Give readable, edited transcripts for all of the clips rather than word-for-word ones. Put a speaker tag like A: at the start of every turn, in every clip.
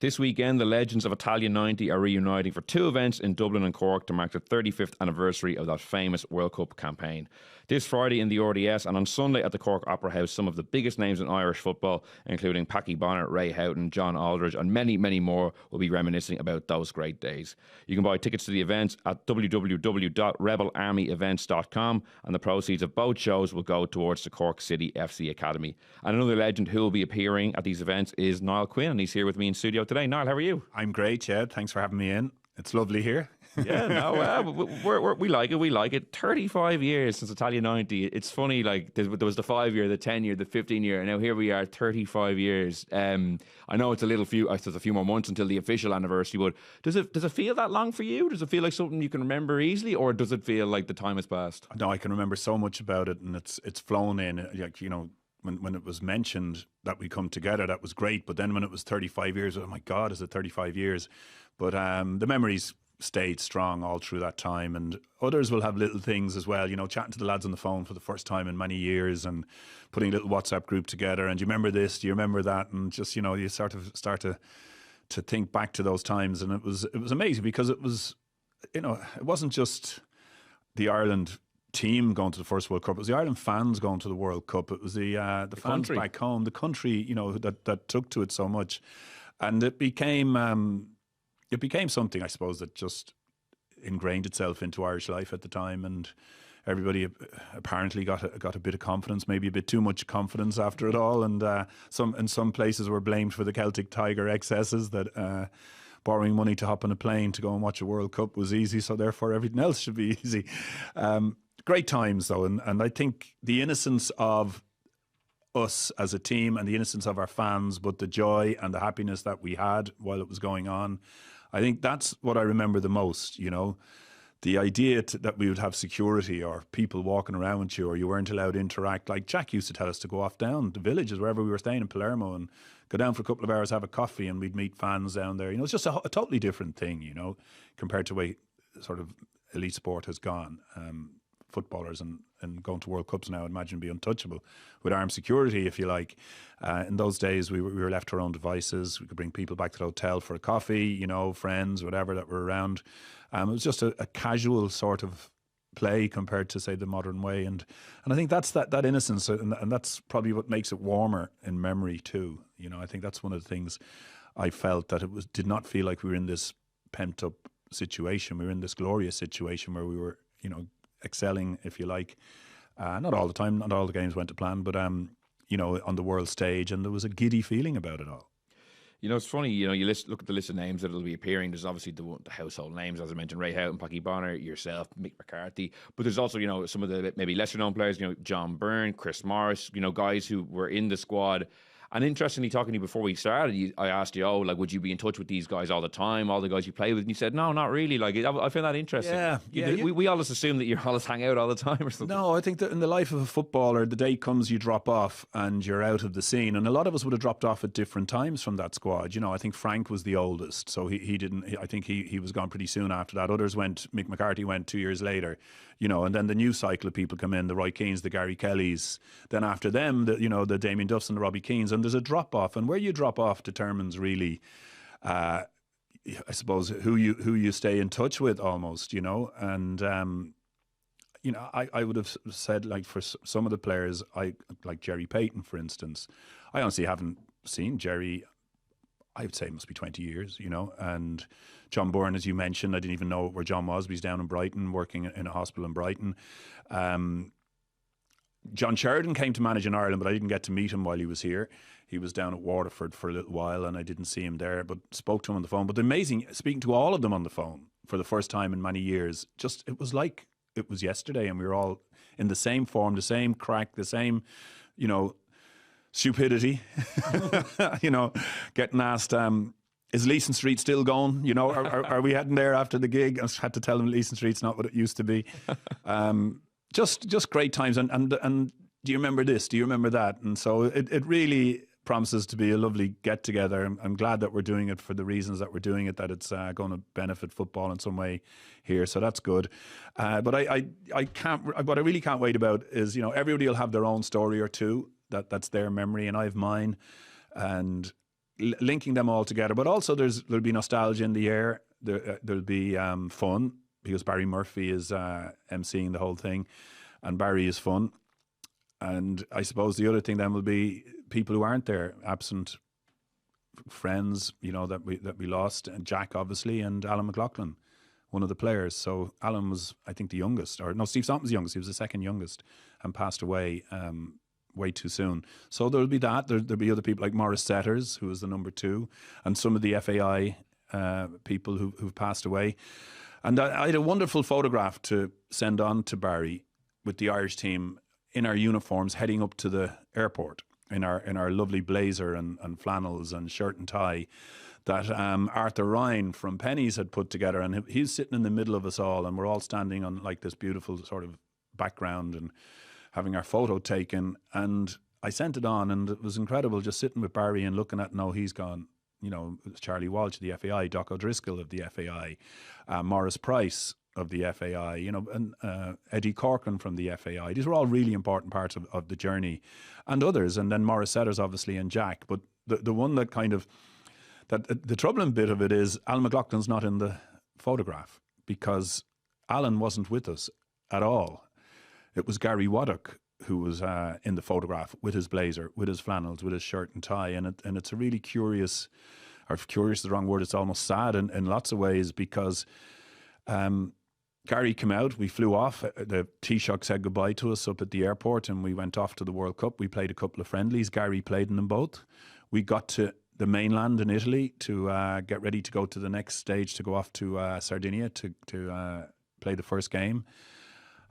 A: This weekend, the legends of Italia 90 are reuniting for two events in Dublin and Cork to mark the 35th anniversary of that famous World Cup campaign. This Friday in the RDS and on Sunday at the Cork Opera House, some of the biggest names in Irish football, including Packy Bonner, Ray Houghton, John Aldridge, and many, many more, will be reminiscing about those great days. You can buy tickets to the events at www.rebelarmyevents.com, and the proceeds of both shows will go towards the Cork City FC Academy. And another legend who will be appearing at these events is Niall Quinn, and he's here with me in studio today. Niall, how are you?
B: I'm great, Jed. Thanks for having me in. It's lovely here.
A: Yeah, no, we like it. We like it. 35 years since Italia 90. It's funny, like, there was the 5-year, the 10-year, the 15-year, and now here we are, 35 years. I know it's there's a few more months until the official anniversary, but does it feel that long for you? Does it feel like something you can remember easily, or does it feel like the time has passed?
B: No, I can remember so much about it, and it's flown in. Like, you know, when it was mentioned that we come together, that was great. But then when it was 35 years, oh my God, is it 35 years? But the memories stayed strong all through that time, and others will have little things as well, you know, chatting to the lads on the phone for the first time in many years and putting a little WhatsApp group together, and do you remember this, do you remember that, and just, you know, you sort of start to think back to those times. And it was amazing because it was, you know, it wasn't just the Ireland team going to the first World Cup, it was the Ireland fans going to the World Cup, it was the fans
A: country
B: back home, the country, you know, that took to it so much, and it became something, I suppose, that just ingrained itself into Irish life at the time, and everybody apparently got a bit of confidence, maybe a bit too much confidence after it all, and some places were blamed for the Celtic Tiger excesses, that borrowing money to hop on a plane to go and watch a World Cup was easy, so therefore everything else should be easy. Great times though, and I think the innocence of us as a team and the innocence of our fans, but the joy and the happiness that we had while it was going on, I think that's what I remember the most, you know. The idea that we would have security or people walking around with you, or you weren't allowed to interact. Like Jack used to tell us to go off down the villages, wherever we were staying in Palermo, and go down for a couple of hours, have a coffee, and we'd meet fans down there. You know, it's just a totally different thing, you know, compared to the way sort of elite sport has gone. Footballers and going to World Cups now, I'd imagine, be untouchable with armed security, if you like. In those days, we were left to our own devices. We could bring people back to the hotel for a coffee, you know, friends, whatever, that were around. It was just a casual sort of play compared to, say, the modern way. And I think that's that innocence, and that's probably what makes it warmer in memory too. You know, I think that's one of the things I felt, that it did not feel like we were in this pent up situation. We were in this glorious situation where we were, you know, excelling, if you like. Not all the time, not all the games went to plan, but you know, on the world stage, and there was a giddy feeling about it all.
A: You know, it's funny, you know, you look at the list of names that will be appearing. There's obviously the household names, as I mentioned, Ray Houghton, Packy Bonner, yourself, Mick McCarthy. But there's also, you know, some of the maybe lesser known players, you know, John Byrne, Chris Morris, you know, guys who were in the squad. And interestingly, talking to you before we started, I asked you, would you be in touch with these guys all the time, all the guys you play with? And you said, no, not really. Like, I found that interesting.
B: Yeah.
A: We always assume that you always hang out all the time or something.
B: No, I think that in the life of a footballer, the day comes you drop off and you're out of the scene. And a lot of us would have dropped off at different times from that squad. You know, I think Frank was the oldest, so he didn't. I think he was gone pretty soon after that. Others went. Mick McCarthy went 2 years later. You know, and then the new cycle of people come in: the Roy Keanes, the Gary Kellys. Then after them, the Damien Duffs and the Robbie Keanes. And there's a drop off. And where you drop off determines really, I suppose, who you stay in touch with almost, you know. And, you know, I would have said, like, for some of the players, like Jerry Payton, for instance, I honestly haven't seen Jerry, I would say it must be 20 years, you know. And John Byrne, as you mentioned, I didn't even know where John was. He's down in Brighton, working in a hospital in Brighton. John Sheridan came to manage in Ireland, but I didn't get to meet him while he was here. He was down at Waterford for a little while, and I didn't see him there, but spoke to him on the phone. But amazing, speaking to all of them on the phone for the first time in many years, just, it was like it was yesterday, and we were all in the same form, the same crack, the same, you know, stupidity. You know, getting asked, is Leeson Street still going? You know, are we heading there after the gig? I had to tell them Leeson Street's not what it used to be. Just great times, and do you remember this? Do you remember that? And so it really promises to be a lovely get together. I'm glad that we're doing it for the reasons that we're doing it, that it's going to benefit football in some way here. So that's good. But I can't. What I really can't wait about is, you know, everybody will have their own story or two that's their memory, and I have mine. And linking them all together. But also there'll be nostalgia in the air. There'll be fun, because Barry Murphy is emceeing the whole thing, and Barry is fun. And I suppose the other thing then will be people who aren't there, absent friends, that we lost, and Jack obviously, and Alan McLaughlin, one of the players. So Alan was, I think, the youngest, or no, Steve Staunton was the youngest. He was the second youngest and passed away way too soon. So there'll be that. There'll be other people like Maurice Setters, who was the number 2, and some of the FAI people who've passed away. And I had a wonderful photograph to send on to Barry with the Irish team in our uniforms heading up to the airport in our lovely blazer and flannels and shirt and tie that Arthur Ryan from Penny's had put together, and he's sitting in the middle of us all, and we're all standing on like this beautiful sort of background and having our photo taken. And I sent it on, and it was incredible just sitting with Barry and looking at, no, he's gone. Charlie Walsh of the FAI, Doc O'Driscoll of the FAI, Morris Price of the FAI, and Eddie Corcoran from the FAI. These were all really important parts of the journey, and others, and then Maurice Setters obviously, and Jack. But the one that kind of, the troubling bit of it is Alan McLaughlin's not in the photograph, because Alan wasn't with us at all. It was Gary Waddock who was in the photograph with his blazer, with his flannels, with his shirt and tie. And it's a really curious, or curious is the wrong word, it's almost sad in lots of ways, because Gary came out, we flew off, the Taoiseach said goodbye to us up at the airport, and we went off to the World Cup. We played a couple of friendlies. Gary played in them both. We got to the mainland in Italy to get ready to go to the next stage, to go off to Sardinia to play the first game.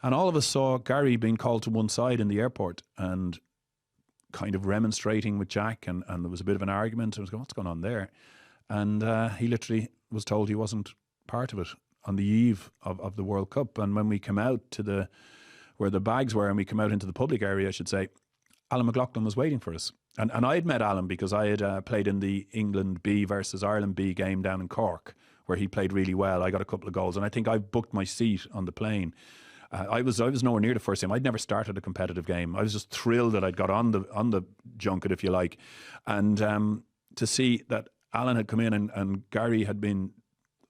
B: And all of us saw Gary being called to one side in the airport and kind of remonstrating with Jack, and there was a bit of an argument. I was going, what's going on there? And he literally was told he wasn't part of it on the eve of the World Cup. And when we came out to where the bags were, and we came out into the public area, I should say, Alan McLaughlin was waiting for us. And I had met Alan because I had played in the England B versus Ireland B game down in Cork, where he played really well. I got a couple of goals, and I think I booked my seat on the plane. I was nowhere near the first game. I'd never started a competitive game. I was just thrilled that I'd got on the junket, if you like, and to see that Alan had come in and Gary had been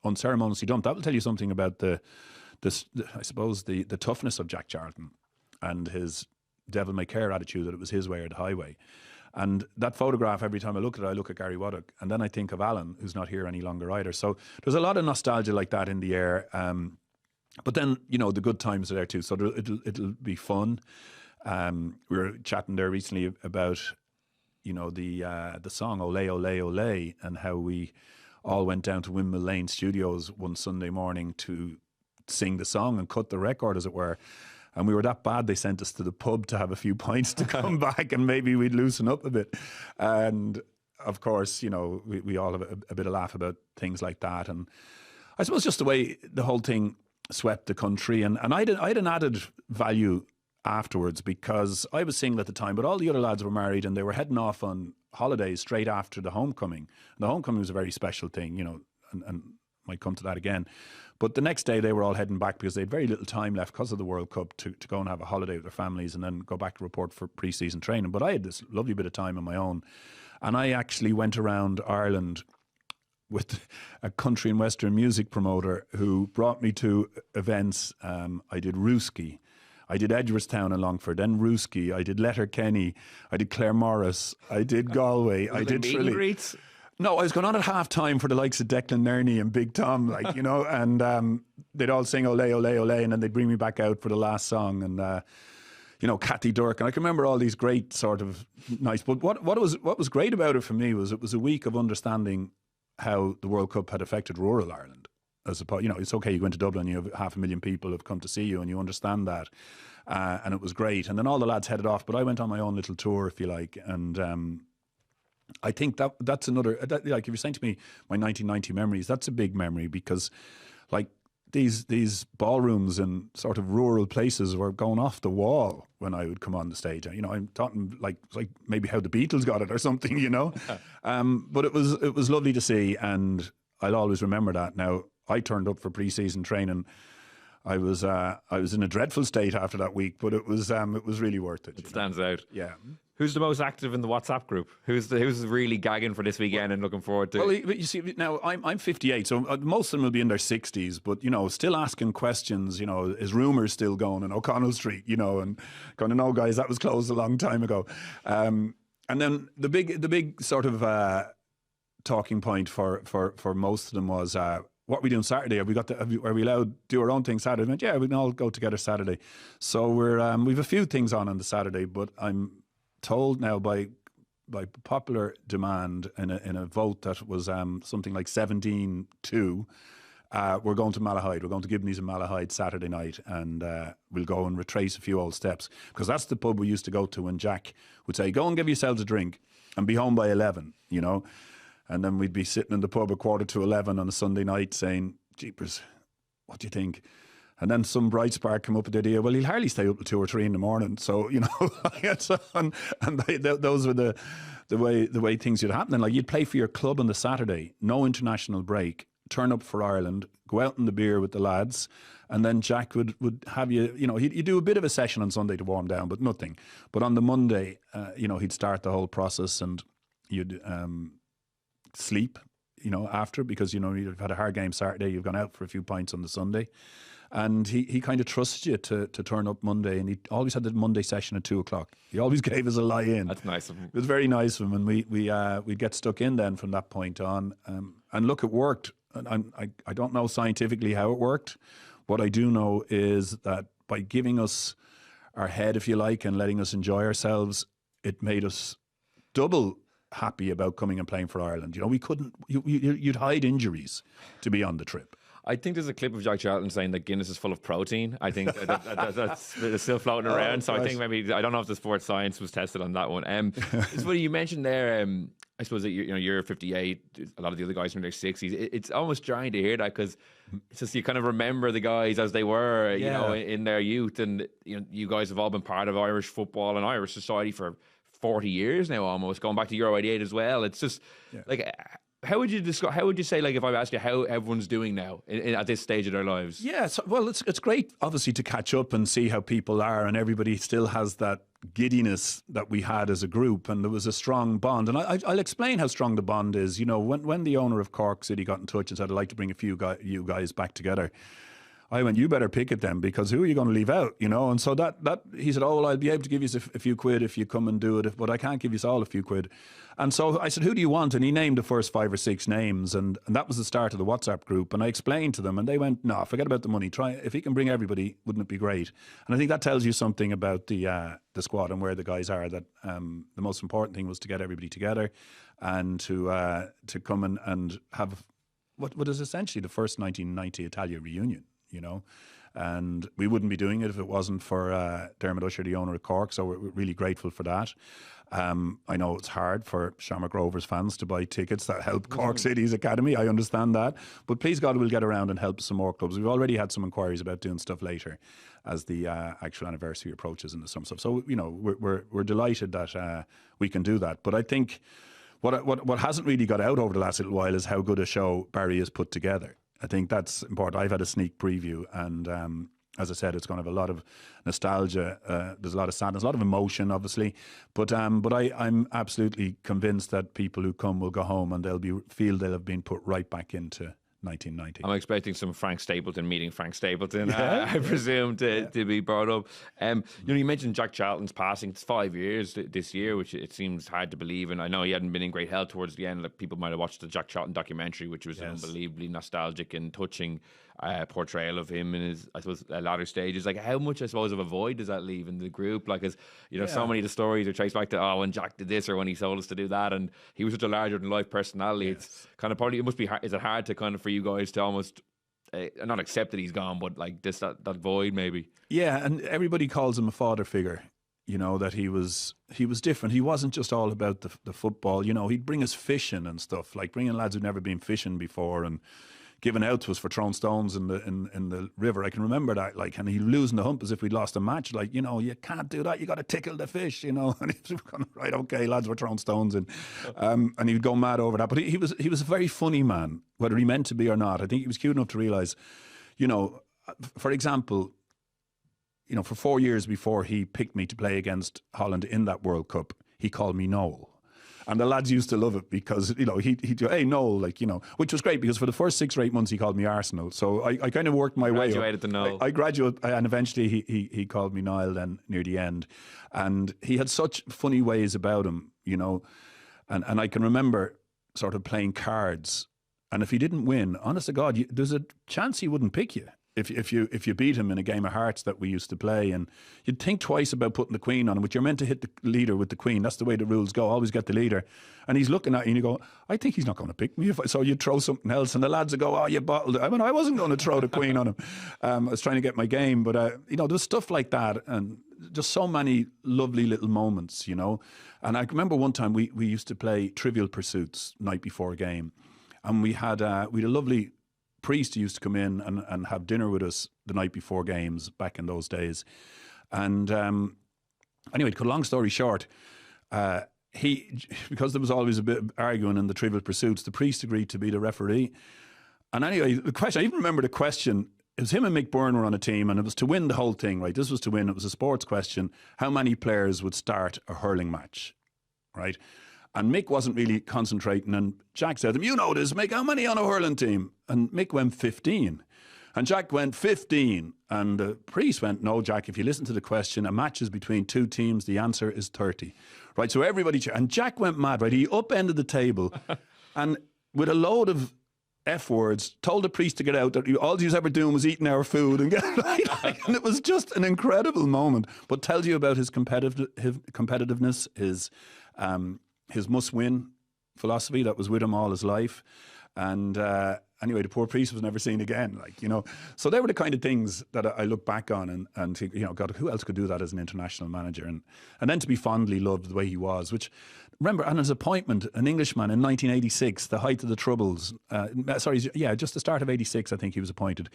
B: unceremoniously dumped. That will tell you something about the toughness of Jack Charlton and his devil may care attitude, that it was his way or the highway. And that photograph, every time I look at it, I look at Gary Waddock, and then I think of Alan, who's not here any longer either. So there's a lot of nostalgia like that in the air. But then, the good times are there too. So it'll be fun. We were chatting there recently about, the song Ole, Ole, Ole, and how we all went down to Windmill Lane Studios one Sunday morning to sing the song and cut the record, as it were. And we were that bad, they sent us to the pub to have a few pints to come back, and maybe we'd loosen up a bit. And of course, we all have a bit of laugh about things like that. And I suppose just the way the whole thing swept the country, and I had an added value afterwards, because I was single at the time, but all the other lads were married, and they were heading off on holidays straight after the homecoming. And the homecoming was a very special thing, and might come to that again. But the next day they were all heading back, because they had very little time left because of the World Cup to go and have a holiday with their families and then go back to report for pre-season training. But I had this lovely bit of time on my own, and I actually went around Ireland with a country and western music promoter who brought me to events. I did Rooski, I did Edgeworthstown and Longford, then Rooski, I did Letterkenny, I did Claremorris, I did Galway, I did Tralee. No, I was going on at half time for the likes of Declan Nerney and Big Tom, and they'd all sing Ole, Ole, Ole, and then they'd bring me back out for the last song, and Cathy Durk, and I can remember all these great sort of nice. But what was great about it for me was it was a week of understanding how the World Cup had affected rural Ireland. As opposed, it's okay, you go into Dublin, you have 500,000 people have come to see you, and you understand that, and it was great. And then all the lads headed off, but I went on my own little tour, if you like, and I think that's another. Like if you're saying to me my 1990 memories, that's a big memory, because like these ballrooms in sort of rural places were going off the wall when I would come on the stage. I'm talking like maybe how the Beatles got it or something, But it was lovely to see, and I'll always remember that. Now, I turned up for pre-season training. I was in a dreadful state after that week, but it was really worth it.
A: It stands out.
B: Yeah.
A: Who's the most active in the WhatsApp group? Who's really gagging for this weekend and looking forward to?
B: Well, you see, now I'm 58, so most of them will be in their 60s, but still asking questions. Is rumours still going in O'Connell Street? And going to know, guys, that was closed a long time ago. And then the big sort of talking point for most of them was, what are we doing Saturday? Are we allowed to do our own thing Saturday? I went, yeah, we can all go together Saturday. So we've a few things on the Saturday, but I'm told now by popular demand in a vote that was something like 17-2, we're going to Malahide. We're going to Gibney's and Malahide Saturday night, and we'll go and retrace a few old steps, because that's the pub we used to go to when Jack would say, go and give yourselves a drink and be home by 11, and then we'd be sitting in the pub at 11:15 on a Sunday night saying, jeepers, what do you think? And then some bright spark come up with the idea, well, he'll hardly stay up till 2 or 3 in the morning. So, those were the way things would happen. And like, you'd play for your club on the Saturday, no international break, turn up for Ireland, go out in the beer with the lads, and then Jack would have you, he'd do a bit of a session on Sunday to warm down, but nothing. But on the Monday, he'd start the whole process, and you'd sleep, after, because, you've had a hard game Saturday, you've gone out for a few pints on the Sunday. And he kind of trusts you to turn up Monday, and he always had the Monday session at 2:00. He always gave us a lie in.
A: That's nice of him.
B: It was very nice of him, and we'd get stuck in then from that point on. And look, it worked. And I don't know scientifically how it worked. What I do know is that by giving us our head, if you like, and letting us enjoy ourselves, it made us double happy about coming and playing for Ireland. We couldn't. You'd hide injuries to be on the trip.
A: I think there's a clip of Jack Charlton saying that Guinness is full of protein. I think that's still floating around. So I think maybe, I don't know if the sports science was tested on that one. It's funny you mentioned there. I suppose that you're 58. A lot of the other guys are in their 60s. It's almost trying to hear that, because it's just, you kind of remember the guys as they were, in their youth, and you guys have all been part of Irish football and Irish society for 40 years now, almost going back to Euro '88 as well. It's just like. How would you say, like, if I asked you how everyone's doing now at this stage of their lives? Yeah,
B: well, it's great, obviously, to catch up and see how people are, and everybody still has that giddiness that we had as a group, and there was a strong bond. And I'll explain how strong the bond is. When the owner of Cork City got in touch and said, I'd like to bring a few you guys back together, I went, you better pick it then, because who are you going to leave out, And so that he said, oh, well, I'll be able to give you a few quid if you come and do it, but I can't give you all a few quid. And so I said, who do you want? And he named the first 5 or 6 names, and that was the start of the WhatsApp group. And I explained to them, and they went, no, forget about the money. Try, if he can bring everybody, wouldn't it be great? And I think that tells you something about the squad and where the guys are, that the most important thing was to get everybody together and to come and have what is essentially the first 1990 Italia reunion. And we wouldn't be doing it if it wasn't for Dermot Usher, the owner of Cork, so we're really grateful for that. I know it's hard for Shamrock Rovers fans to buy tickets that help Cork City's academy, I understand that, but please God, we'll get around and help some more clubs. We've already had some inquiries about doing stuff later as the actual anniversary approaches and some stuff, so we're delighted that we can do that. But I think what hasn't really got out over the last little while is how good a show Barry has put together. I think that's important. I've had a sneak preview, and as I said, it's going to have a lot of nostalgia. There's a lot of sadness, a lot of emotion, obviously. But I'm absolutely convinced that people who come will go home and feel they'll have been put right back into 1990.
A: I'm expecting some Frank Stapleton meeting Frank Stapleton, I presume, to be brought up. You mentioned Jack Charlton's passing. It's 5 years this year, which it seems hard to believe. And I know he hadn't been in great health towards the end. Like, people might have watched the Jack Charlton documentary, which was an unbelievably nostalgic and touching portrayal of him in his, I suppose, latter stages. Like, how much, I suppose, of a void does that leave in the group? Like, as so many of the stories are traced back to, when Jack did this or when he told us to do that, and he was such a larger than life personality. It's kind of probably, it must be hard, is it hard to kind of, for you guys to almost not accept that he's gone, but like this that void maybe?
B: Yeah, and everybody calls him a father figure. That he was different. He wasn't just all about the football. He'd bring us fishing and stuff, like bringing lads who'd never been fishing before and giving out to us for throwing stones in the river. I can remember that, like, and he losing the hump as if we'd lost a match. Like, you can't do that. You got to tickle the fish, And he was going, right, okay, lads, we're throwing stones in, and he'd go mad over that. But he was a very funny man, whether he meant to be or not. I think he was cute enough to realise, for example, for 4 years before he picked me to play against Holland in that World Cup, he called me Noel. And the lads used to love it because, you know, he'd do, hey, Noel, like, you know, which was great because for the first 6 or 8 months he called me Arsenal. So I kind of worked my way up.
A: Graduated to Noel.
B: I graduated, and eventually he called me Niall then near the end. And he had such funny ways about him, you know. And I can remember sort of playing cards. And if he didn't win, honest to God, there's a chance he wouldn't pick you. If you beat him in a game of hearts that we used to play, and you'd think twice about putting the queen on him, but you're meant to hit the leader with the queen. That's the way the rules go. Always get the leader. And he's looking at you and you go, I think he's not going to pick me. So you'd throw something else and the lads would go, oh, you bottled it. I mean, I wasn't going to throw the queen on him. I was trying to get my game. But, you know, there's stuff like that and just so many lovely little moments, you know. And I remember one time we used to play Trivial Pursuits night before a game. And we had a lovely priest who used to come in and have dinner with us the night before games back in those days. And anyway, to cut a long story short, because there was always a bit of arguing in the Trivial Pursuits, the priest agreed to be the referee. And anyway, the question, I even remember the question, it was him and Mick Byrne were on a team and it was to win the whole thing, right? This was to win, it was a sports question. How many players would start a hurling match, right? And Mick wasn't really concentrating. And Jack said to him, you know this, Mick, how many on a hurling team? And Mick went 15. And Jack went 15. And the priest went, no, Jack, if you listen to the question, a match is between 2 teams. The answer is 30. Right, so everybody... And Jack went mad, right? He upended the table and with a load of F words, told the priest to get out, that all he was ever doing was eating our food. And, and it was just an incredible moment. But tells you about his competitiveness, his must-win philosophy that was with him all his life. And anyway, the poor priest was never seen again, like, you know. So they were the kind of things that I look back on and think, you know, God, who else could do that as an international manager? And then to be fondly loved the way he was, which, remember, on his appointment, an Englishman in 1986, the height of the Troubles, just the start of 86, I think he was appointed.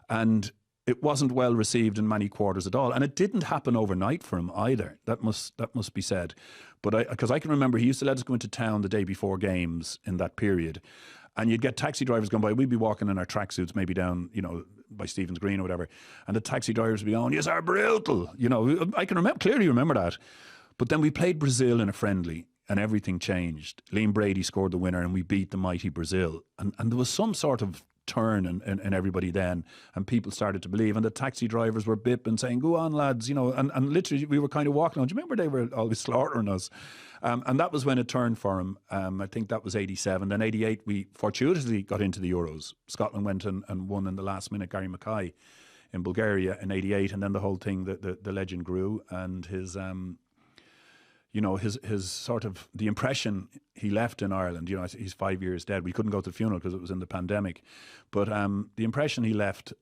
B: And it wasn't well received in many quarters at all. And it didn't happen overnight for him either. That must be said. But because I can remember he used to let us go into town the day before games in that period. And you'd get taxi drivers going by. We'd be walking in our tracksuits, maybe down, you know, by Stephen's Green or whatever. And the taxi drivers would be going, yes, are brutal. You know, I can clearly remember that. But then we played Brazil in a friendly and everything changed. Liam Brady scored the winner and we beat the mighty Brazil. And there was some sort of turn in everybody then, and people started to believe, and the taxi drivers were bipping saying, go on lads, you know, and literally we were kind of walking on. Do you remember they were always slaughtering us? And that was when it turned for him. I think that was 87. Then 88 we fortuitously got into the Euros. Scotland went and won in the last minute, Gary Mackay in Bulgaria in 88, and then the whole thing, the legend grew, and his you know, his sort of, the impression he left in Ireland, you know, he's 5 years dead. We couldn't go to the funeral because it was in the pandemic. But the impression he left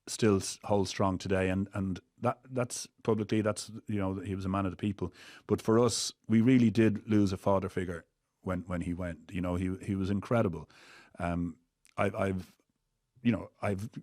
B: still holds strong today. And that's publicly, that's, you know, he was a man of the people. But for us, we really did lose a father figure when he went. You know, he was incredible. I've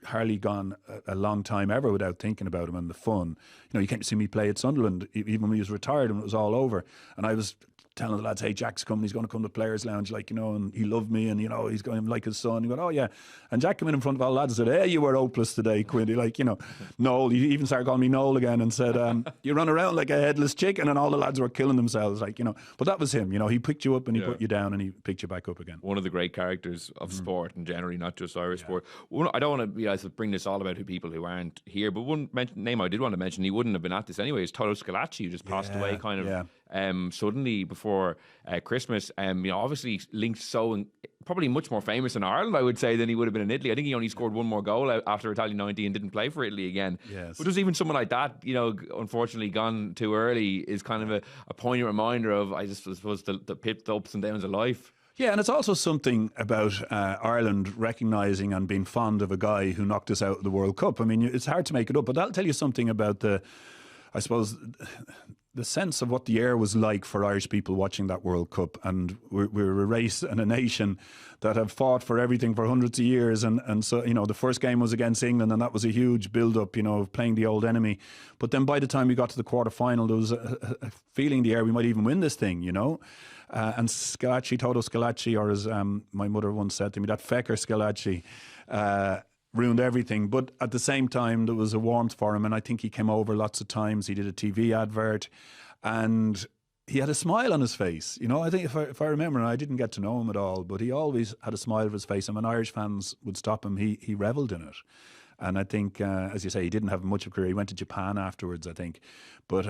B: hardly gone a long time ever without thinking about him and the fun. You know, you came to see me play at Sunderland, even when he was retired and it was all over. And I was telling the lads, hey, Jack's coming, he's going to come to Players' Lounge, like, you know, and he loved me and, you know, he's going like his son. He went, oh, yeah. And Jack came in front of all the lads and said, hey, you were hopeless today, Quinty. Like, you know, Noel, he even started calling me Noel again and said, you run around like a headless chicken, and all the lads were killing themselves, like, you know. But that was him, you know, he picked you up and he put you down and he picked you back up again.
A: One of the great characters of sport and generally, not just Irish sport. I don't want to bring this all about people who aren't here, but one name I did want to mention, he wouldn't have been at this anyway, is Toto Scalacci, who just passed away kind of suddenly before Christmas. You know, obviously linked probably much more famous in Ireland, I would say, than he would have been in Italy. I think he only scored one more goal after Italia 90 and didn't play for Italy again.
B: Yes.
A: But just even someone like that, you know, unfortunately gone too early is kind of a poignant reminder of, I suppose, the ups and downs of life.
B: Yeah, and it's also something about Ireland recognising and being fond of a guy who knocked us out of the World Cup. I mean, it's hard to make it up, but that'll tell you something about the sense of what the air was like for Irish people watching that World Cup. And we're a race and a nation that have fought for everything for hundreds of years. And so, you know, the first game was against England, and that was a huge build-up, you know, of playing the old enemy. But then by the time we got to the quarter-final, there was a feeling the air we might even win this thing, you know. And Scalacci, Toto Scalacci, or as my mother once said to me, that fecker Scalacci, ruined everything. But at the same time, there was a warmth for him, and I think he came over lots of times. He did a TV advert, and he had a smile on his face. You know, I think if I remember, and I didn't get to know him at all, but he always had a smile on his face. And when Irish fans would stop him, he revelled in it. And I think, as you say, he didn't have much of a career. He went to Japan afterwards, I think. But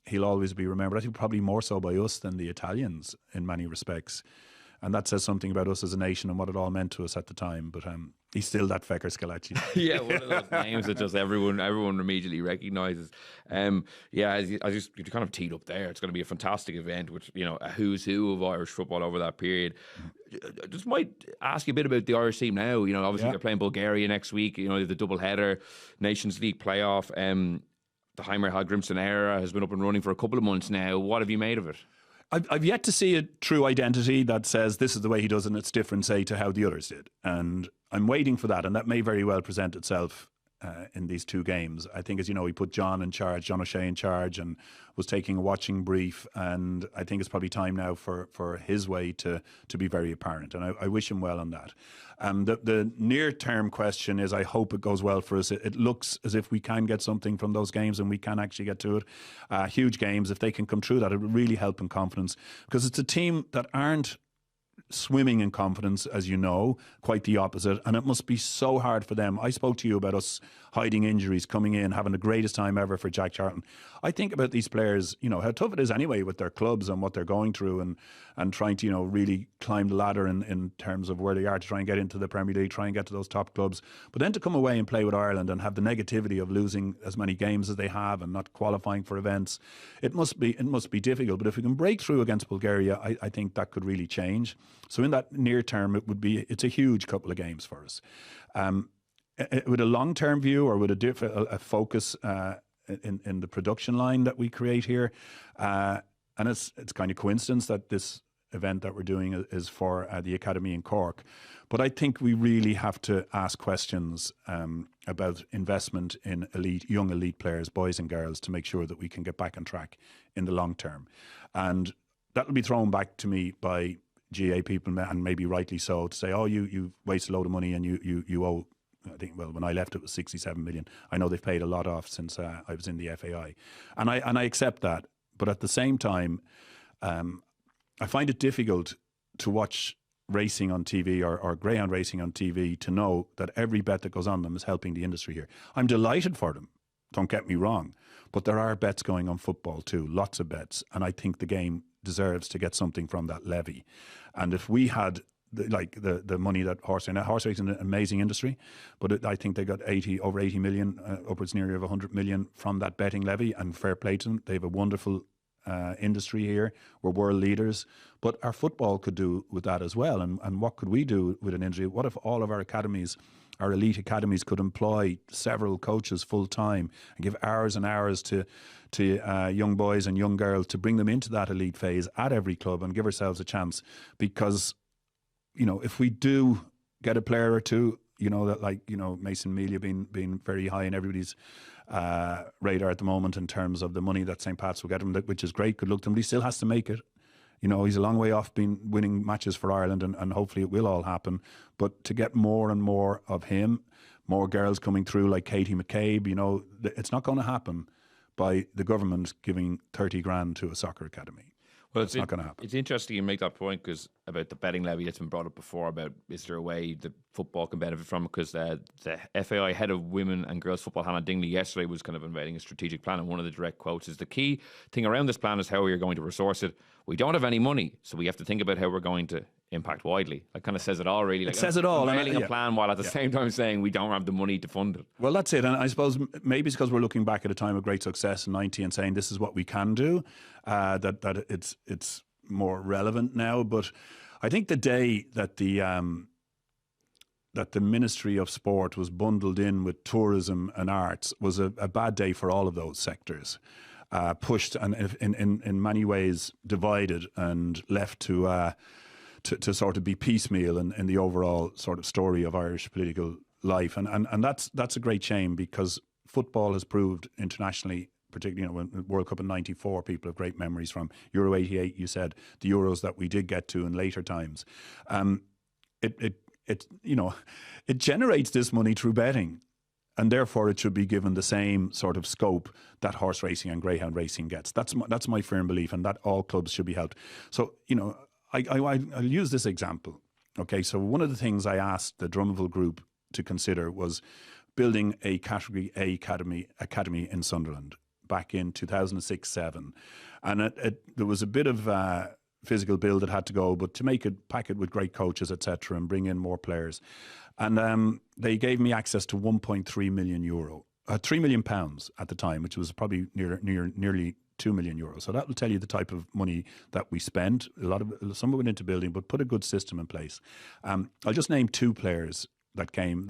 B: he'll always be remembered. I think probably more so by us than the Italians in many respects. And that says something about us as a nation and what it all meant to us at the time. But he's still that Fecker Scalacci.
A: Yeah, one of those names that just everyone immediately recognises. As you kind of teed up there, it's going to be a fantastic event with, you know, a who's who of Irish football over that period. I just might ask you a bit about the Irish team now. You know, obviously they're playing Bulgaria next week. You know, the double header, Nations League playoff. The Heimer Hallgrimsson era has been up and running for a couple of months now. What have you made of it?
B: I've yet to see a true identity that says this is the way he does it and it's different, say, to how the others did. And I'm waiting for that, and that may very well present itself in these two games. I think, as you know, he put John O'Shea in charge and was taking a watching brief, and I think it's probably time now for his way to be very apparent, and I wish him well on that. The near-term question is, I hope it goes well for us. It looks as if we can get something from those games and we can actually get to it. Huge games, if they can come through that, it would really help in confidence, because it's a team that aren't swimming in confidence, as you know, quite the opposite, and it must be so hard for them. I spoke to you about us hiding injuries, coming in, having the greatest time ever for Jack Charlton. I think about these players, you know, how tough it is anyway with their clubs and what they're going through, and trying to, you know, really climb the ladder in terms of where they are to try and get into the Premier League, try and get to those top clubs. But then to come away and play with Ireland and have the negativity of losing as many games as they have and not qualifying for events, it must be difficult. But if we can break through against Bulgaria, I think that could really change. So in that near term, it's a huge couple of games for us. With a long-term view, or with a focus in the production line that we create here, and it's kind of coincidence that this event that we're doing is for the Academy in Cork. But I think we really have to ask questions about investment in young elite players, boys and girls, to make sure that we can get back on track in the long term. And that will be thrown back to me by GA people, and maybe rightly so, to say, oh, you waste a load of money and you owe, I think, well, when I left it was 67 million. I know they've paid a lot off since I was in the FAI. And I accept that. But at the same time, I find it difficult to watch racing on TV or greyhound racing on TV to know that every bet that goes on them is helping the industry here. I'm delighted for them, don't get me wrong, but there are bets going on football too, lots of bets, and I think the game deserves to get something from that levy. And if we had the money that horse racing is an amazing industry, but I think they got over 80 million, upwards nearly of 100 million from that betting levy, and fair play to them. They have a wonderful industry here. We're world leaders, but our football could do with that as well. And what could we do with an industry? What if all of our academies, our elite academies, could employ several coaches full time and give hours and hours to young boys and young girls to bring them into that elite phase at every club and give ourselves a chance? Because, you know, if we do get a player or two, you know, that, like, you know, Mason Melia being very high in everybody's radar at the moment in terms of the money that St. Pat's will get him, which is great, good luck to him, but he still has to make it. You know, he's a long way off winning matches for Ireland, and hopefully it will all happen. But to get more and more of him, more girls coming through like Katie McCabe, you know, it's not going to happen by the government giving 30 grand to a soccer academy. Well, it's not going to happen.
A: It's interesting you make that point, because about the betting levy that's been brought up before, about is there a way that football can benefit from it? Because the FAI head of women and girls football, Hannah Dingley, yesterday was kind of unveiling a strategic plan, and one of the direct quotes is, the key thing around this plan is how we're going to resource it. We don't have any money, so we have to think about how we're going to impact widely. That kind of says it all, really. Like,
B: it says it all.
A: Unveiling a plan while at the same time saying we don't have the money to fund it.
B: Well, that's it. And I suppose maybe it's because we're looking back at a time of great success in 90 and saying this is what we can do, that it's more relevant now. But I think the day that the Ministry of Sport was bundled in with tourism and arts was a bad day for all of those sectors. Pushed and in many ways divided and left to sort of be piecemeal in the overall sort of story of Irish political life. And that's a great shame, because football has proved internationally, particularly, you know, when World Cup in '94, people have great memories from. Euro '88, you said, the Euros that we did get to in later times. It generates this money through betting. and therefore it should be given the same sort of scope that horse racing and greyhound racing gets. That's my firm belief, and that all clubs should be helped. So, I'll use this example. Okay, so one of the things I asked the Drummondville group to consider was building a Category A academy in Sunderland back in 2006-07. And there was a bit of physical build that had to go, but to pack it with great coaches, etc., and bring in more players. And they gave me access to 1.3 million euro, £3 million at the time, which was probably nearly 2 million euros. So that will tell you the type of money that we spent. Some went into building, but put a good system in place. I'll just name 2 players that came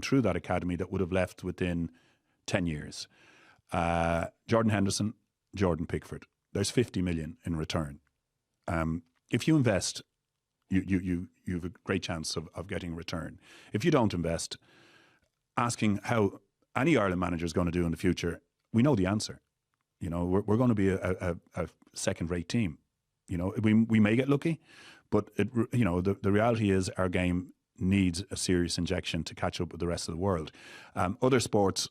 B: through that academy that would have left within 10 years. Jordan Henderson, Jordan Pickford. There's 50 million in return. If you invest, you have a great chance of getting a return. If you don't invest, asking how any Ireland manager is going to do in the future, we know the answer. We're going to be a second-rate team. We may get lucky, but the reality is our game needs a serious injection to catch up with the rest of the world. Other sports,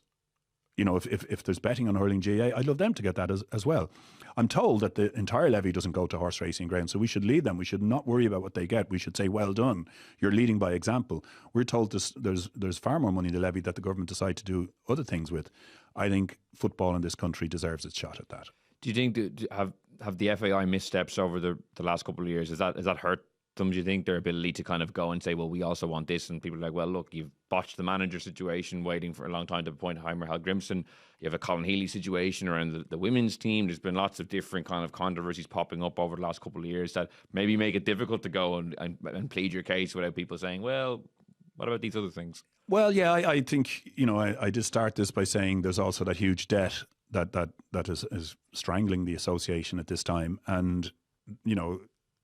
B: if there's betting on hurling GA, I'd love them to get that as well. I'm told that the entire levy doesn't go to horse racing ground, so we should lead them. We should not worry about what they get. We should say, well done, you're leading by example. We're told there's far more money in the levy that the government decide to do other things with. I think football in this country deserves its shot at that.
A: Do you think have the FAI missteps over the last couple of years? Has that hurt them? Do you think their ability to kind of go and say, well, we also want this, and people are like, well, look, you've botched the manager situation, waiting for a long time to appoint Heimer Hal-Grimson. You have a Colin Healy situation around the women's team. There's been lots of different kind of controversies popping up over the last couple of years that maybe make it difficult to go and plead your case without people saying, well, what about these other things?
B: Well, yeah, I think, I did start this by saying there's also that huge debt that is strangling the association at this time. And,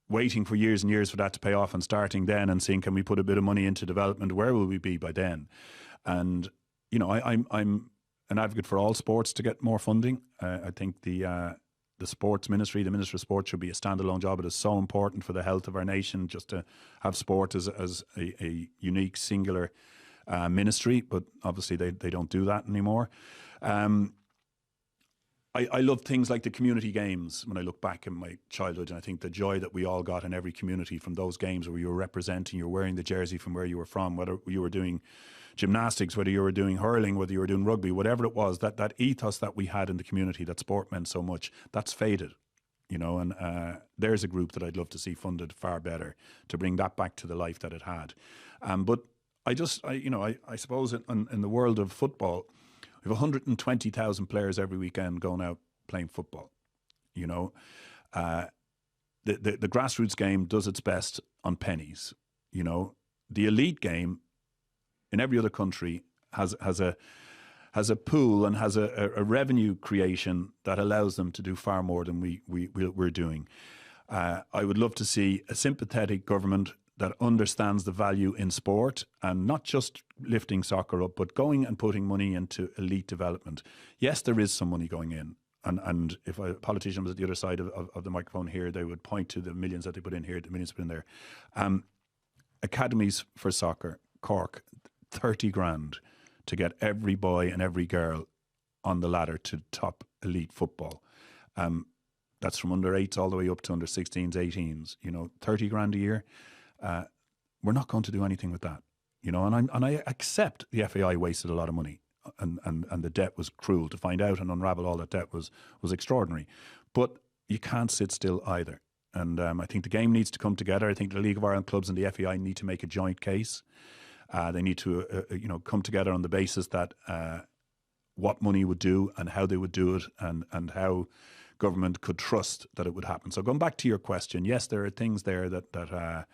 B: waiting for years and years for that to pay off and starting then and seeing, can we put a bit of money into development? Where will we be by then? And, I'm an advocate for all sports to get more funding. I think the sports ministry, the Minister of Sport, should be a standalone job. It is so important for the health of our nation just to have sport as a unique, singular ministry, but obviously they don't do that anymore. I love things like the community games when I look back in my childhood, and I think the joy that we all got in every community from those games where you were representing, you're wearing the jersey from where you were from, whether you were doing gymnastics, whether you were doing hurling, whether you were doing rugby, whatever it was, that ethos that we had in the community, that sport meant so much, that's faded. And there's a group that I'd love to see funded far better to bring that back to the life that it had. But I suppose in the world of football, we have 120,000 players every weekend going out playing football. The grassroots game does its best on pennies. The elite game in every other country has a pool and has a revenue creation that allows them to do far more than we're doing. I would love to see a sympathetic government that understands the value in sport and not just lifting soccer up, but going and putting money into elite development. Yes, there is some money going in. And if a politician was at the other side of the microphone here, they would point to the millions that they put in here, the millions put in there. Academies for soccer, Cork, 30 grand to get every boy and every girl on the ladder to top elite football. That's from under 8s all the way up to under 16s, 18s, 30 grand a year. We're not going to do anything with that, and I accept the FAI wasted a lot of money, and the debt was cruel. To find out and unravel all that debt was extraordinary, but you can't sit still either. And I think the game needs to come together. I think the League of Ireland clubs and the FAI need to make a joint case. They need to come together on the basis that what money would do and how they would do it, and how government could trust that it would happen. So going back to your question, yes, there are things there that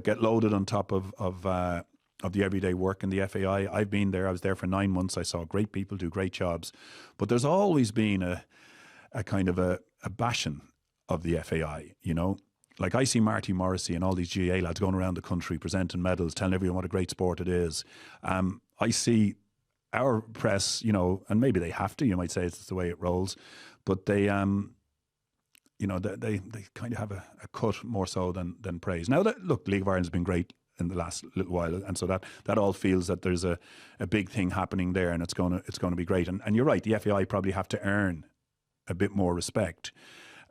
B: get loaded on top of the everyday work in the FAI. I've been there. I was there for 9 months. I saw great people do great jobs. But there's always been a kind of a bashing of the FAI, Like I see Marty Morrissey and all these GA lads going around the country presenting medals, telling everyone what a great sport it is. I see our press, and maybe they have to, you might say it's the way it rolls, but they kind of have a cut more so than praise. Now, look, League of Ireland has been great in the last little while, and so that all feels that there's a big thing happening there, and it's going to be great. And you're right, the FAI probably have to earn a bit more respect.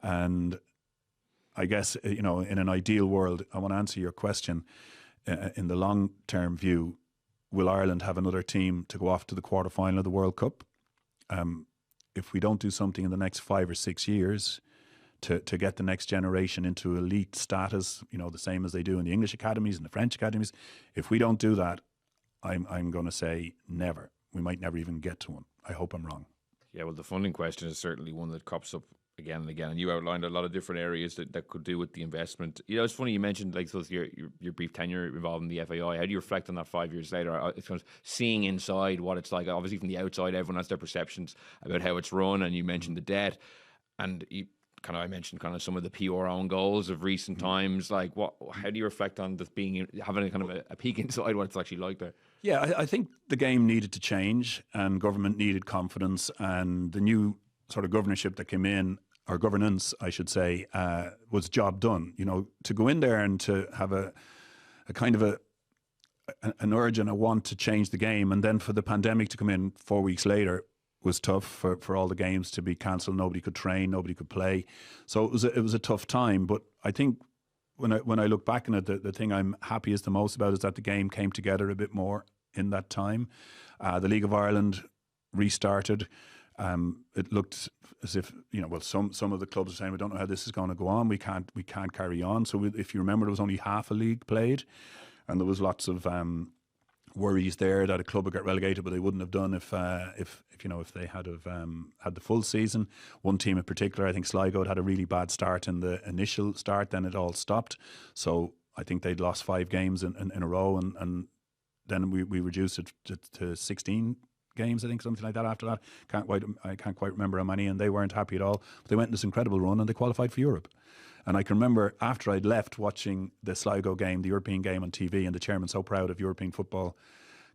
B: And I guess, in an ideal world, I want to answer your question. In the long-term view, will Ireland have another team to go off to the quarter-final of the World Cup? If we don't do something in the next 5 or 6 years to get the next generation into elite status, the same as they do in the English academies and the French academies, if we don't do that, I'm going to say never. We might never even get to one. I hope I'm wrong.
A: Yeah, well, the funding question is certainly one that crops up again and again, and you outlined a lot of different areas that could do with the investment. It's funny you mentioned your brief tenure involved in the FAI. How do you reflect on that 5 years later? It's kind of seeing inside what it's like. Obviously, from the outside, everyone has their perceptions about how it's run, and you mentioned the debt, and I mentioned kind of some of the PR own goals of recent times. Like, how do you reflect on this having a kind of a peek inside what it's actually like there?
B: Yeah, I think the game needed to change, and government needed confidence, and the new sort of governorship that came in, or governance, I should say, was job done. To go in there and to have a kind of an urge and a want to change the game, and then for the pandemic to come in 4 weeks later was tough for all the games to be cancelled. Nobody could train, nobody could play, so it was a tough time. But I think when I look back on it, the thing I'm happiest the most about is that the game came together a bit more in that time. The League of Ireland restarted. It looked as if some of the clubs are saying we don't know how this is going to go on. We can't carry on. So if you remember, there was only half a league played, and there was lots of worries there that a club would get relegated, but they wouldn't have done if they had had the full season. One team in particular, I think Sligo, had a really bad start in the initial start. Then it all stopped. So I think they'd lost 5 games in a row, and then we reduced it to 16 games, I think, something like that after that. I can't quite remember how many, and they weren't happy at all. But they went in this incredible run and they qualified for Europe. And I can remember after I'd left watching the Sligo game, the European game on TV, and the chairman so proud of European football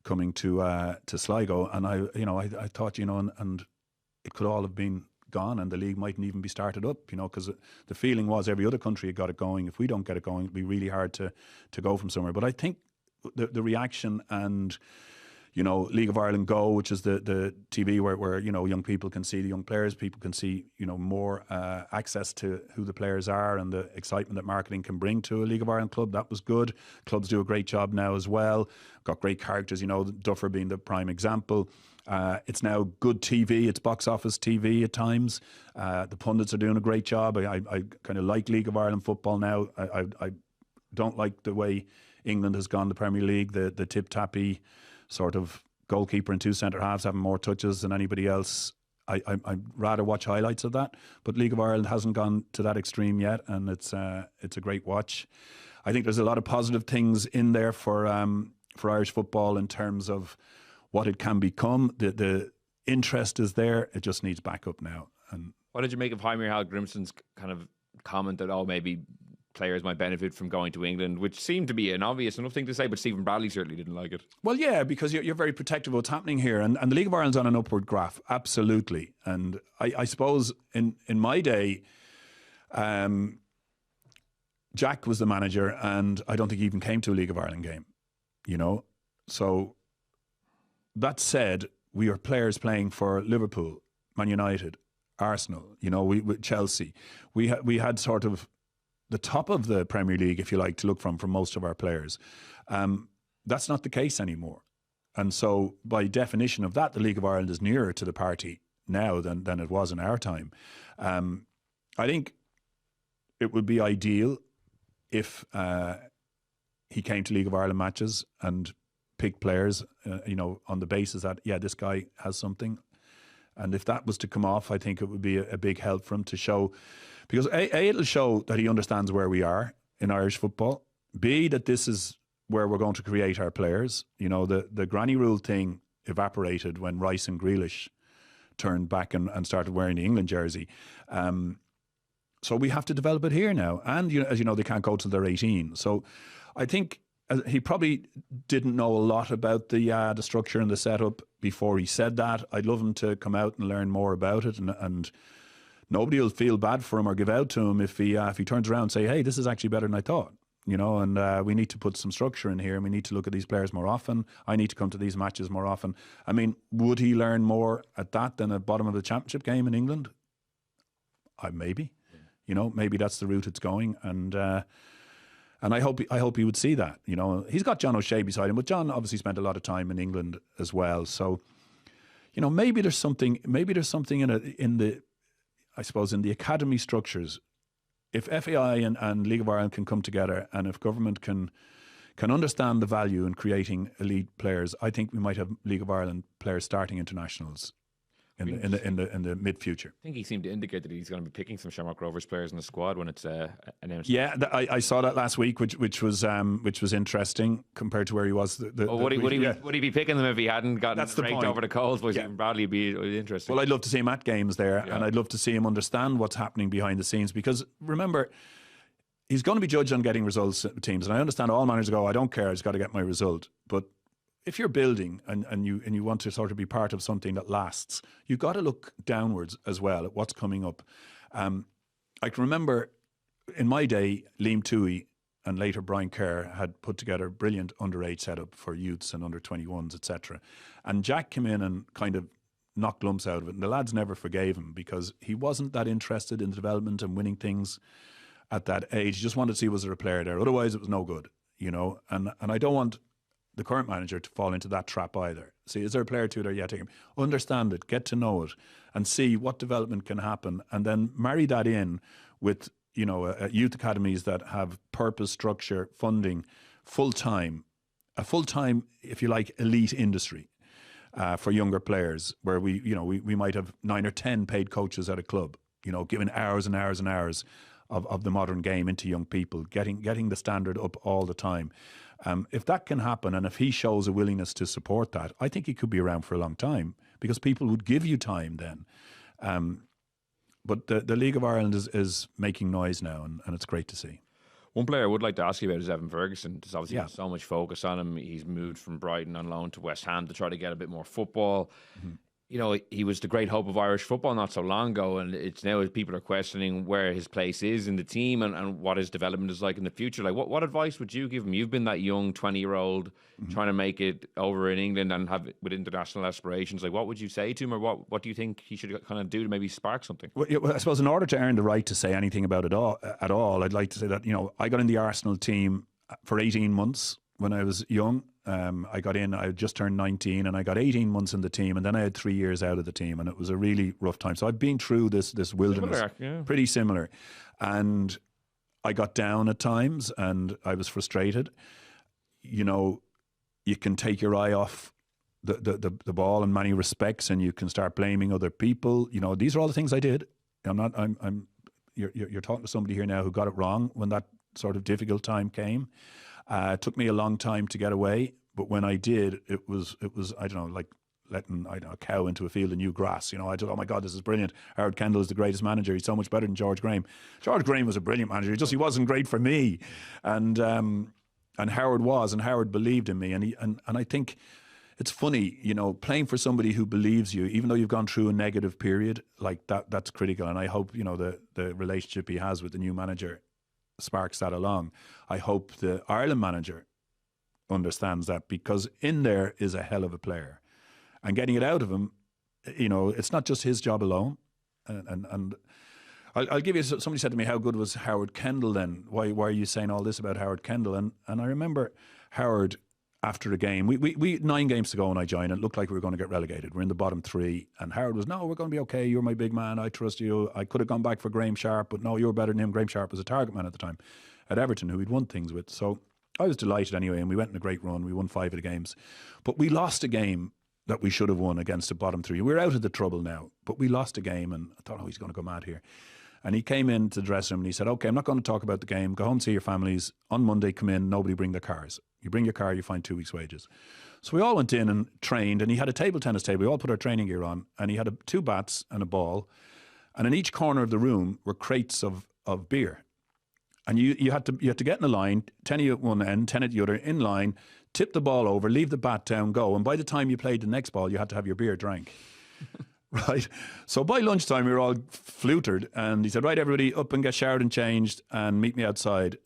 B: coming to Sligo, and I thought, and it could all have been gone, and the league mightn't even be started up, because the feeling was every other country had got it going. If we don't get it going, it'd be really hard to go from somewhere. But I think the reaction and League of Ireland Go, which is the TV where young people can see the young players, people can see more access to who the players are, and the excitement that marketing can bring to a League of Ireland club. That was good. Clubs do a great job now as well. Got great characters, Duffer being the prime example. It's now good TV. It's box office TV at times. The pundits are doing a great job. I kind of like League of Ireland football now. I don't like the way England has gone, the Premier League, the tip-tappy sort of goalkeeper and 2 centre halves having more touches than anybody else. I'd rather watch highlights of that, but League of Ireland hasn't gone to that extreme yet, and it's a great watch. I think there's a lot of positive things in there for Irish football in terms of what it can become. The interest is there. It just needs backup now. And
A: what did you make of Jaime Hall-Grimson's kind of comment that maybe players might benefit from going to England, which seemed to be an obvious enough thing to say, but Stephen Bradley certainly didn't like it. Well,
B: yeah, because you're very protective of what's happening here, and the League of Ireland's on an upward graph, absolutely. And I suppose in my day, Jack was the manager, and I don't think he even came to a League of Ireland game, So that said, we are players playing for Liverpool, Man United, Arsenal, we Chelsea. We had sort of the top of the Premier League, if you like, to look from for most of our players. That's not the case anymore. And so by definition of that, the League of Ireland is nearer to the party now than it was in our time. I think it would be ideal if he came to League of Ireland matches and picked players, on the basis that, this guy has something. And if that was to come off, I think it would be a big help for him to show. Because A, it'll show that he understands where we are in Irish football. B, that this is where we're going to create our players. The granny rule thing evaporated when Rice and Grealish turned back and started wearing the England jersey. So we have to develop it here now. And, as you know, they can't go till they're 18. So I think he probably didn't know a lot about the structure and the setup before he said that. I'd love him to come out and learn more about it, and nobody will feel bad for him or give out to him if he turns around and say, hey, this is actually better than I thought. you know, and we need to put some structure in here, and we need to look at these players more often. I need to come to these matches more often. I mean, would he learn more at that than at bottom of the championship game in England? Maybe. You know, maybe that's the route it's going, and I hope he would see that. You know, he's got John O'Shea beside him, but John obviously spent a lot of time in England as well. So, you know, maybe there's something in the I suppose in the academy structures. If FAI and League of Ireland can come together, and if government can understand the value in creating elite players, I think we might have League of Ireland players starting internationals in the mid future.
A: I think he seemed to indicate that he's going to be picking some Shamrock Rovers players in the squad when it's announced.
B: Yeah, I saw that last week, which was interesting compared to where he was.
A: Would he be picking them if he hadn't gotten raked over the coals? Would Stephen Bradley be interesting?
B: Well, I'd love to see him at games there, and I'd love to see him understand what's happening behind the scenes, because remember, he's going to be judged on getting results at teams, and I understand all managers go, I don't care, I just got to get my result, but if you're building and you want to sort of be part of something that lasts, you've got to look downwards as well at what's coming up. I can remember in my day, Liam Toohey and later Brian Kerr had put together a brilliant underage setup for youths and under 21s, etc. And Jack came in and kind of knocked lumps out of it. And the lads never forgave him because he wasn't that interested in the development and winning things at that age. He just wanted to see was there a player there. Otherwise, it was no good, you know. And I don't want the current manager to fall into that trap either. See, is there a player or two there? Yeah, take him. Understand it, get to know it, and see what development can happen, and then marry that in with, you know, youth academies that have purpose, structure, funding, a full-time, if you like, elite industry for younger players, where we might have 9 or 10 paid coaches at a club, you know, giving hours and hours and hours of the modern game into young people, getting the standard up all the time. If that can happen, and if he shows a willingness to support that, I think he could be around for a long time, because people would give you time then. But the League of Ireland is making noise now, and it's great to see.
A: One player I would like to ask you about is Evan Ferguson. There's obviously been so much focus on him. He's moved from Brighton on loan to West Ham to try to get a bit more football. Mm-hmm. You know, he was the great hope of Irish football not so long ago, and it's now people are questioning where his place is in the team and what his development is like in the future. Like, what advice would you give him? You've been that young 20-year-old trying to make it over in England and have with international aspirations. Like, what would you say to him, or what do you think he should kind of do to maybe spark something?
B: Well, I suppose in order to earn the right to say anything about it at all, I'd like to say that, you know, I got in the Arsenal team for 18 months when I was young. I got in, I had just turned 19, and I got 18 months in the team, and then I had 3 years out of the team, and it was a really rough time. So I've been through this wilderness, pretty similar. And I got down at times, and I was frustrated. You know, you can take your eye off the ball in many respects, and you can start blaming other people. You know, these are all the things I did. You're talking to somebody here now who got it wrong when that sort of difficult time came. It took me a long time to get away, but when I did, it was I don't know, like letting a cow into a field of new grass. You know, I thought, oh my God, this is brilliant. Howard Kendall is the greatest manager. He's so much better than George Graham. George Graham was a brilliant manager. He wasn't great for me, and Howard was, and Howard believed in me, and I think it's funny, you know, playing for somebody who believes you, even though you've gone through a negative period like that. That's critical, and I hope, you know, the relationship he has with the new manager sparks that along. I hope the Ireland manager understands that, because in there is a hell of a player, and getting it out of him, you know, it's not just his job alone. And I'll give you, somebody said to me, how good was Howard Kendall then? Why are you saying all this about Howard Kendall? And I remember Howard, after a game, we 9 games to go when I joined, and it looked like we were going to get relegated. We're in the bottom 3, and Howard was, no, we're going to be okay. You're my big man. I trust you. I could have gone back for Graham Sharp, but no, you're better than him. Graham Sharp was a target man at the time at Everton, who he'd won things with. So I was delighted anyway, and we went in a great run. We won 5 of the games, but we lost a game that we should have won against the bottom 3. We're out of the trouble now, but we lost a game, and I thought, oh, he's going to go mad here. And he came into the dressing room and he said, okay, I'm not going to talk about the game. Go home, see your families. On Monday, come in. Nobody bring their cars. You bring your car, you find 2 weeks' wages. So we all went in and trained, and he had a table tennis table. We all put our training gear on, and he had 2 bats and a ball. And in each corner of the room were crates of beer. And you had to get in a line, 10 at one end, 10 at the other, in line, tip the ball over, leave the bat down, go. And by the time you played the next ball, you had to have your beer drank. Right. So by lunchtime, we were all flutered, and he said, right, everybody up and get showered and changed and meet me outside.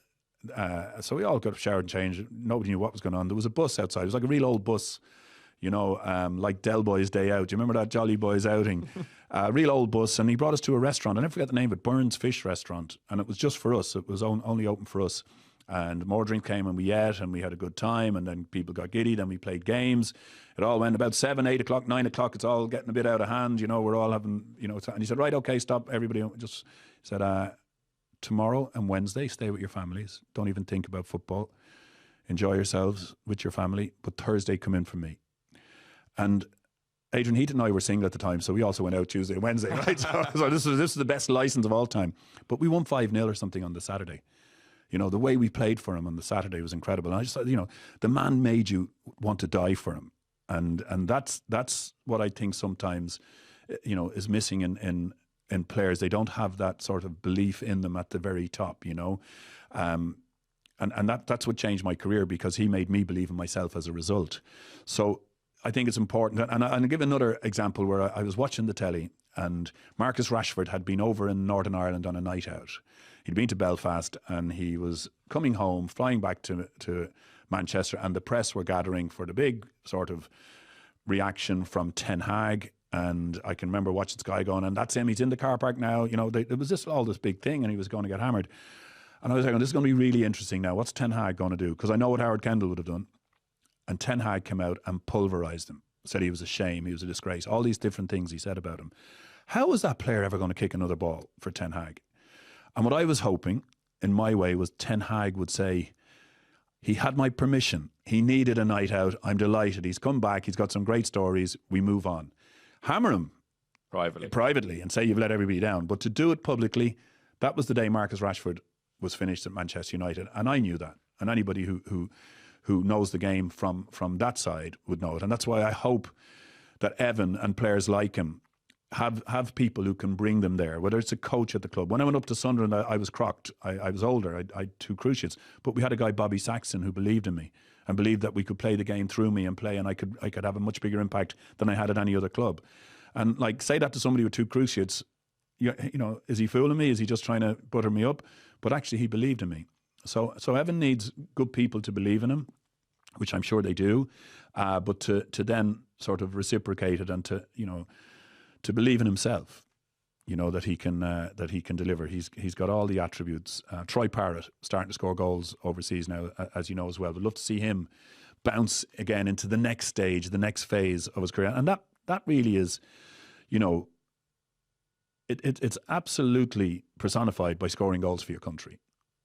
B: So we all got showered and changed. Nobody knew what was going on. There was a bus outside. It was like a real old bus, you know, like Del Boy's Day Out. Do you remember that Jolly Boys outing? Real old bus. And he brought us to a restaurant. I never forget the name of it, Burns Fish Restaurant. And it was just for us. It was only open for us. And more drink came and we ate and we had a good time. And then people got giddy. Then we played games. It all went about 7, 8 o'clock, 9 o'clock. It's all getting a bit out of hand. You know, we're all having, you know, and he said, right, okay, stop, everybody. Just said, tomorrow and Wednesday, stay with your families. Don't even think about football. Enjoy yourselves with your family. But Thursday, come in for me. And Adrian Heath and I were single at the time, so we also went out Tuesday and Wednesday, right? So this is the best license of all time. But we won 5-0 or something on the Saturday. You know, the way we played for him on the Saturday was incredible. And I just thought, you know, the man made you want to die for him. And that's what I think sometimes, you know, is missing in players. They don't have that sort of belief in them at the very top, you know. And that's what changed my career, because he made me believe in myself as a result. So I think it's important. And I'll give another example where I was watching the telly and Marcus Rashford had been over in Northern Ireland on a night out. He'd been to Belfast and he was coming home, flying back to Manchester, and the press were gathering for the big sort of reaction from Ten Hag. And I can remember watching Sky going, and that's him, he's in the car park now. You know, it was all this big thing and he was going to get hammered. And I was like, this is going to be really interesting now. What's Ten Hag going to do? Because I know what Howard Kendall would have done. And Ten Hag came out and pulverised him. Said he was a shame, he was a disgrace. All these different things he said about him. How was that player ever going to kick another ball for Ten Hag? And what I was hoping, in my way, was Ten Hag would say, he had my permission. He needed a night out. I'm delighted. He's come back. He's got some great stories. We move on. Hammer him privately and say you've let everybody down. But to do it publicly, that was the day Marcus Rashford was finished at Manchester United. And I knew that. And anybody who knows the game from that side would know it. And that's why I hope that Evan and players like him have people who can bring them there, whether it's a coach at the club. When I went up to Sunderland, I was crocked. I was older. I had 2 cruciates. But we had a guy, Bobby Saxon, who believed in me and believed that we could play the game through me and play, and I could have a much bigger impact than I had at any other club. And like, say that to somebody with 2 cruciates, you know, is he fooling me? Is he just trying to butter me up? But actually, he believed in me. So Evan needs good people to believe in him, which I'm sure they do, but to then sort of reciprocate it and to, you know, to believe in himself, you know, that he can deliver. He's got all the attributes. Troy Parrott starting to score goals overseas now, as you know as well. We'd love to see him bounce again into the next stage, the next phase of his career, and that really is, you know, it's absolutely personified by scoring goals for your country.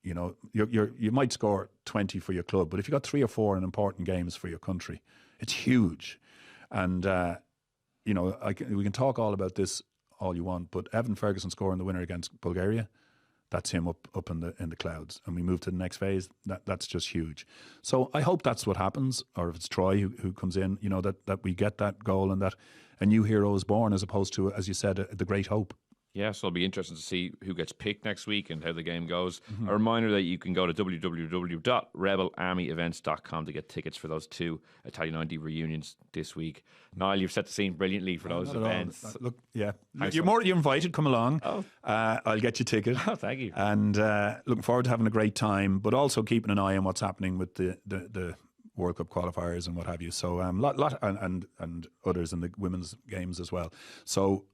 B: You know, you might score 20 for your club, but if you got 3 or 4 in important games for your country, it's huge. And you know, we can talk all about this all you want, but Evan Ferguson scoring the winner against Bulgaria, that's him up in the clouds. And we move to the next phase. That's just huge. So I hope that's what happens, or if it's Troy who comes in, you know, that we get that goal and that a new hero is born, as opposed to, as you said, the great hope.
A: Yeah, so it'll be interesting to see who gets picked next week and how the game goes. A reminder that you can go to www.rebelarmyevents.com to get tickets for those 2 Italia 90 reunions this week. Niall, you've set the scene brilliantly for those events.
B: Look, yeah, you're invited. Come along.
A: Oh.
B: I'll get you ticket.
A: Oh, thank you.
B: And looking forward to having a great time, but also keeping an eye on what's happening with the World Cup qualifiers and what have you. So lot and others in the women's games as well. So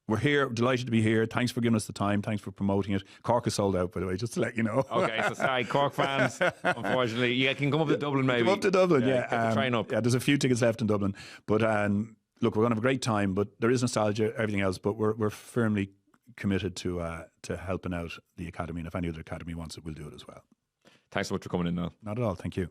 B: we're here, delighted to be here. Thanks for giving us the time. Thanks for promoting it. Cork is sold out, by the way, just to let you know.
A: Okay, so sorry, Cork fans, unfortunately. You can come up to Dublin, maybe.
B: Come up to Dublin, yeah.
A: Get the train up.
B: Yeah, there's a few tickets left in Dublin. But look, we're going to have a great time, but there is nostalgia, everything else, but we're firmly committed to helping out the Academy, and if any other Academy wants it, we'll do it as well.
A: Thanks so much for coming in, Noel.
B: Not at all, thank you.